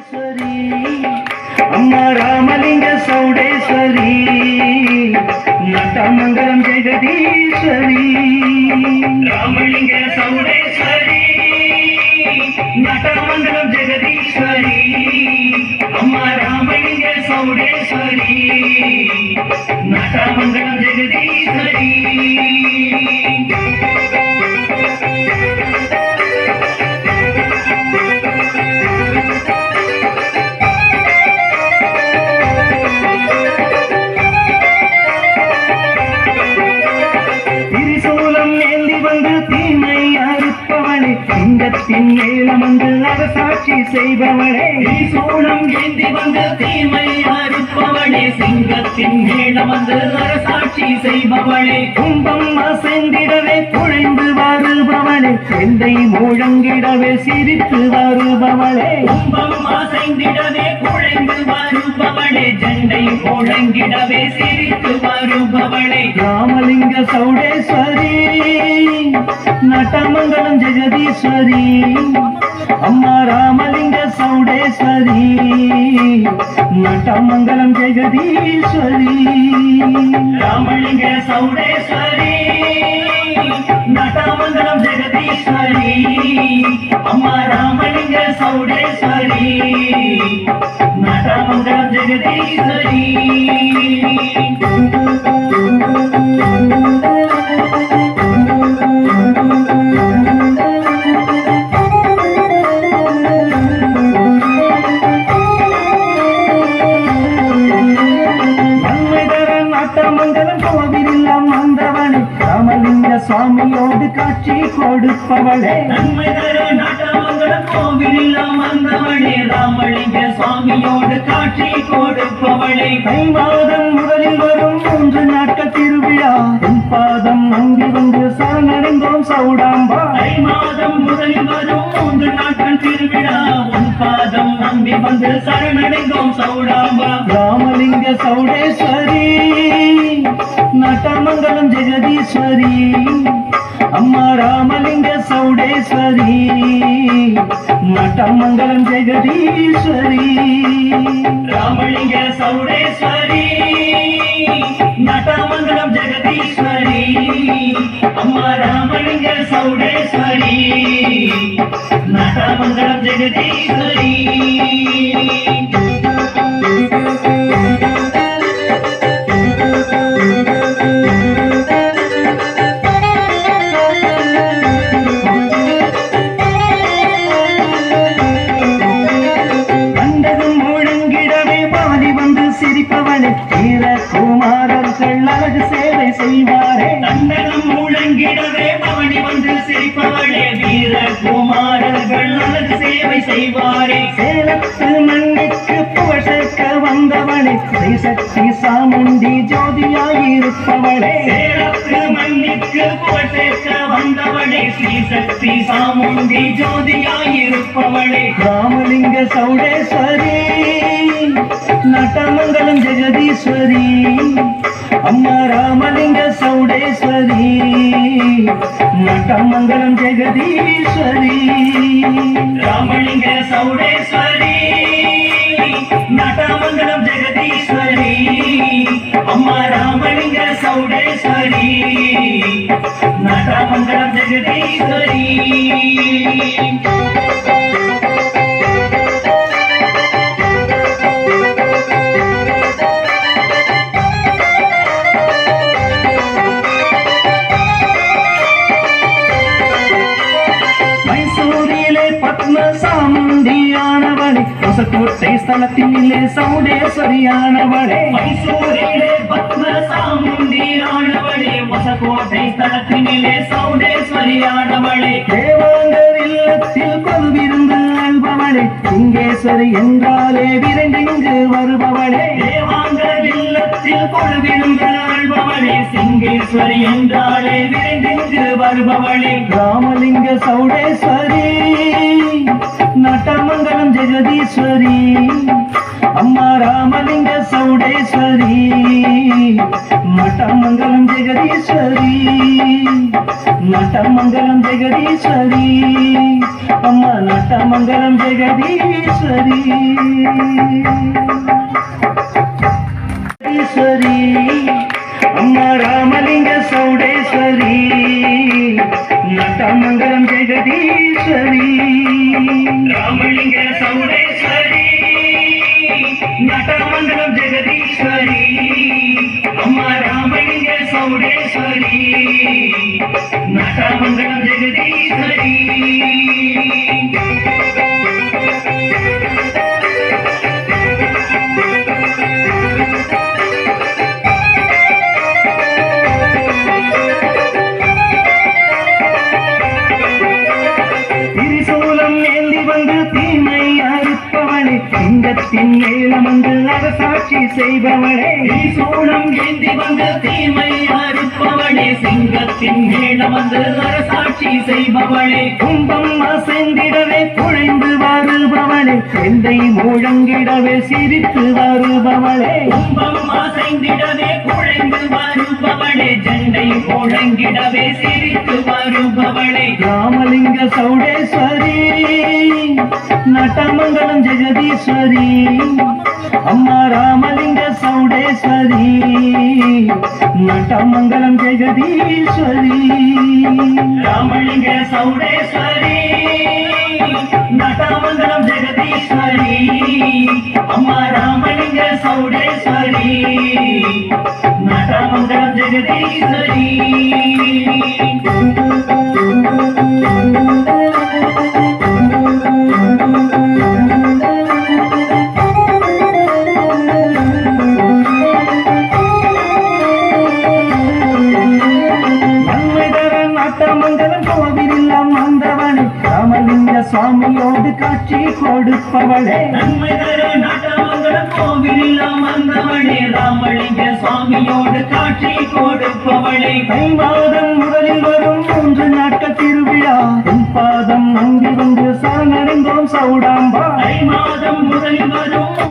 சௌடேஸ்வரி அம்மா ராமலிங்க சௌடேஸ்வரி நட்டமங்கலம் ஜெகதீஸ்வரி ராமலிங்க சௌடேஸ்வரி நட்டமங்கலம் ஜெகதீஸ்வரி அம்மா ராமலிங்க சௌடேஸ்வரி நட்டமங்கலம் ஜெகதீஸ்வரி சிங்கத்தின் மேலமந்து அரசாட்சி செய்பவளே சூளம் ஏந்தி வந்த தீமை அறுப்பவளே சிங்கத்தின் மேலமந்து அரசாட்சி செய்பவளே கும்பம் அசைந்திடவே குழைந்து வருபவளே செந்தை முழங்கிடவே சிரித்து வருபவளே கும்பம் அசைந்திடவே குழைந்து வருபவளே ஜெண்டை முழங்கிடவே சிரித்து வருபவளே ராமலிங்க சௌடேஸ்வரி நட்டமங்கலம் ஜெகதீஸ்வரி அம்மா ராமலிங்க சௌடேஸ்வரி நட்டமங்கலம் ஜெகதீஸ்வரி ராமலிங்க சௌடேஸ்வரி நட்டமங்கலம் ஜெகதீஸ்வரி அம்மா ராமலிங்க சௌடேஸ்வரி நட்டமங்கலம் ஜெகதீஸ்வரி சுவாமியோடு காட்சி கொடுப்பவளே நன்மை தர நட்டமங்கலம் கோவிலில் அமர்ந்தவளே ராமலிங்க சுவாமியோடு காட்சி கொடுப்பவளே தை மாதம் முதலில் வரும் 3 நாட்கள் திருவிழா பாதம் அங்கி வந்து சரணடைந்தோம் சௌடாம்பா தை மாதம் முதலில் வரும் 3 நாட்கள் திருவிழா பாதம் அங்கி வந்து சரணடைந்தோம் சௌடாம்பா ராமலிங்க சௌடேஸ்வரி நட்டமங்கலம் ஜெகதீஸ்வரி அம்மா ராமலிங்க சௌடேஸ்வரி நட்டமங்கலம் ஜெகதீஸ்வரி ராமலிங்க சௌடேஸ்வரி நட்டமங்கலம் ஜெகதீஸ்வரி அம்மா ராமலிங்க சௌடேஸ்வரி நட்டமங்கலம் ஜெகதீஸ்வரி குமாரர்கள் அழகு சேவை செய்வாரே தண்டகம் முழங்கிடவே பவனி வந்து சிரிப்பவளே வீர குமாரர்கள் அழகு சேவை செய்வாரே சேலத்து மண்ணுக்கு புகழ் சேர்க்க வந்தவளே சக்தி சாமுண்டி ஜோதியாயிருப்பவளே சேலத்து மண்ணுக்கு புகழ் சேர்க்க வந்தவளே ஸ்ரீ சக்தி சாமுண்டி ஜோதியாயிருப்பவளே ராமலிங்க சௌடேஸ்வரி நட்டமங்கலம் ஜெகதீஸ்வரி அம்மா ராமலிங்க சௌடேஸ்வரி நட்டமங்கலம் ஜெகதீஸ்வரி ராமலிங்க சௌடேஸ்வரி நட்டமங்கலம் ஜெகதீஸ்வரி அம்மா ராமலிங்க சௌடேஸ்வரி நட்டமங்கலம் ஜெகதீஸ்வரி கோட்டை ஸ்தலத்தினிலே சௌடேஸ்வரியானவளே மைசூரிலே பத்ம சாமுண்டியானவளே கோட்டை ஸ்தலத்தினிலே சௌடேஸ்வரியானவளே தேவாங்கர் இல்லத்தில் கொலுவிருந்து ஆள்பவளே சிங்கேஸ்வரி என்றாலே விரைந்திங்கு வருபவளே தேவாங்கர் இல்லத்தில் கொலுவிருந்து ஆள்பவளே சிங்கேஸ்வரி என்றாலே விரைந்திங்கு வருபவளே ராமலிங்க சௌடேஸ்வரி நட்டமங்கலம் ஜெகதீஸ்வரி அம்மா ராமலிங்க சௌடேஸ்வரி நட்டமங்கலம் ஜெகதீஸ்வரி நட்டமங்கலம் ஜெகதீஸ்வரி அம்மா நட்டமங்கலம் ஜெக ஜெகதீஸ்வரி ஈஸ்வரி அம்மா ராமலிங்க சௌடேஸ்வரி நட்டமங்கலம் ஜெகதீஸ்வரி ராமலிங்க சௌடேஸ்வரி நட்டமங்கலம் ஜெகதீஸ்வரி அம்மா ராமலிங்க சௌடேஸ்வரி நட்டமங்கலம் ஜெகதீஸ்வரி சிங்கத்தின் மேலம் வந்து அரசாட்சி செய்பவளே சூளம் ஏந்தி வந்து தீமை அறுப்பவளே சிங்கத்தின் மேலம் வந்து அரசாட்சி செய்பவளே கும்பம் அசைந்திடவே குழைந்து வருபவளே செந்தை முழங்கிடவே சிரித்து வருபவளே கும்பம் அசைந்திடவே குழைந்து வருபவளே ஜெண்டை முழங்கிடவே சிரித்து வருபவளே ராமலிங்க சௌடேஸ்வரி நட்டமங்கலம் ஜெகதீஸ்வரி அம்மா ராமலிங்க சௌடேஸ்வரி நட்டமங்கலம் ஜெகதீஸ்வரி ராமலிங்க சௌடேஸ்வரி நட்டமங்கலம் ஜெகதீஸ்வரி அம்மா ராமலிங்க சௌடேஸ்வரி நட்டமங்கலம் ஜெகதீஸ்வரி சுவாமியோடு காட்சி கொடுப்பவளே நன்மை தர நாட்டமங்கலம் கோவிலில் அமர்ந்தவளே ராமலிங்க சுவாமியோடு காட்சி கொடுப்பவளே தை மாதம் முதலில் வரும் 3 நாட்கள் திருவிழா பாதம் அங்கி வந்து சரணடைந்தோம் சௌடாம்பா தை மாதம் முதலில் வரும்